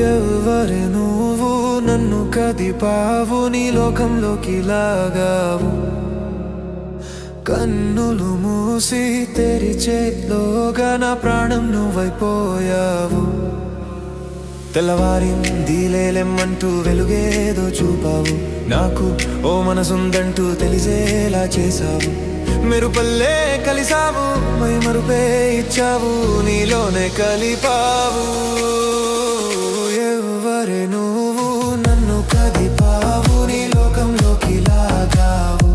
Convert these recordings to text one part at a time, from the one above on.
ఎవరే నువ్వు నన్ను కదిపావు నీ లోకంలోకి లాగావు కన్నులు మూసి తెరిచేలోగా నా ప్రాణం నువ్వైపోయావు తెల్లవారింది లేలెమ్మంటూ వెలుగేదో చూపావు నాకు ఓ మనసుందంటూ తెలిసేలా చేశావు మెరుపల్లే కలిసావు మై మరుపే ఇచ్చావు నీలోనే కలిపావు ఎవరే నువ్వు నన్ను కదిపావు నీ లోకంలోకి లాగావు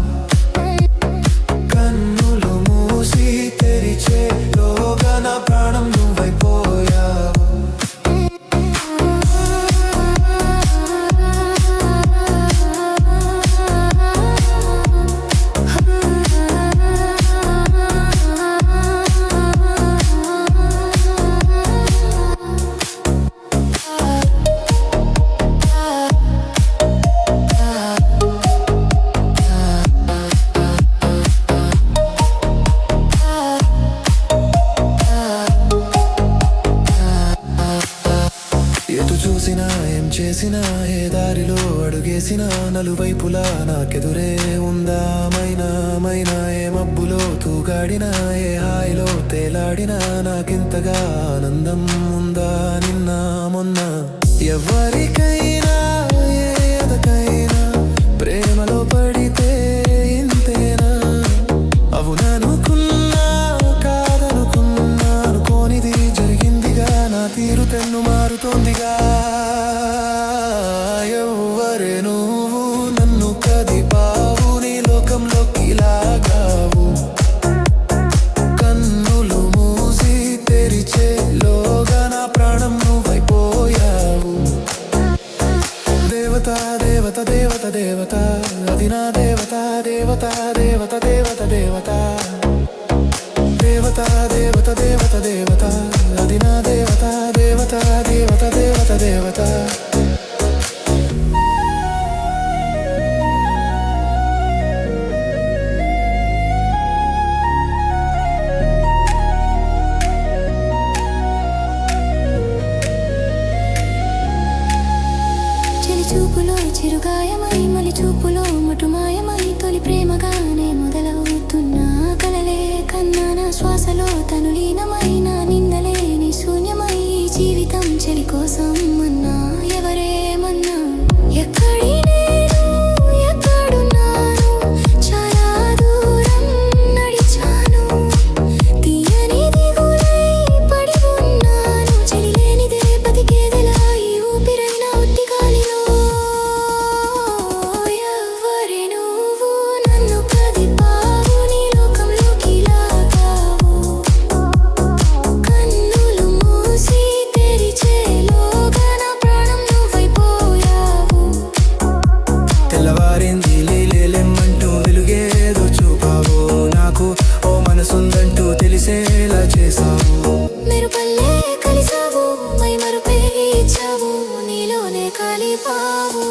కన్నులు మూసి తెరిచేలోగా నా ప్రాణం నువ్వైపోయావు చూసినా ఏం చేసినా ఏ దారిలో అడుగేసినా నలువైపులా నాకెదురే ఉందా మైనా ఏ మబ్బులో తూగాడినా ఏ హాయిలో తేలాడినా నాకింతగా ఆనందం ఉందా నిన్న మొన్న ఎవరికైనా ఏ ఎదకైనా ప్రేమలో పడితే ఇంతేనా అవుననుకున్నా కాదనుకున్నా అనుకోనిది జరిగిందిగా నా తీరు తెన్ను మారుతోందిగా ఎవరే నువ్వు నన్ను కదిపావు నీ లోకంలోకి లాగావు కన్నులు మూసి తెరిచేలోగా నా ప్రాణం నువ్వైపోయావు దేవత దేవత దేవత దేవత అది నా దేవత దేవత దేవత దేవత దేవత దేవత దేవత దేవత దేవత అది నా దేవత దేవత దేవత దేవత దేవత చూపులో చిరుగాయమై మలి చూపులో ముటుమాయమై తొలి ప్రేమగానే మొదలవుతున్నా కలలే కన్నా నా శ్వాసలో తను లీనమైన నిందలేని శూన్యమై జీవితం చెలి కోసం అన్నా ఎవరేమన్నా ఎక్కడి నేను ఎక్కడున్నాను చాలా దూరం నడిచాను తీయని దిగులై పడి ఉన్నాను చెలి లేనిదే బతికేదెలా ఈ ఊపిరైన ఉట్టి గాలిలో ఎవరే నువ్వు నన్ను కదిపావు నీ లోకంలోకి లాగావు కన్నులు మూసి తెరిచేలోగా నా ప్రాణం నువ్వైపోయావు తెల్లవారింది లేలెమ్మంటూ వెలుగేదో చూపావు నాకు ఓ మనసుందంటూ తెలిసేలా చేసావు మెరుపల్లే కలిసావు మై మరుపే ఇచ్చావు నీలోనే కలిపావు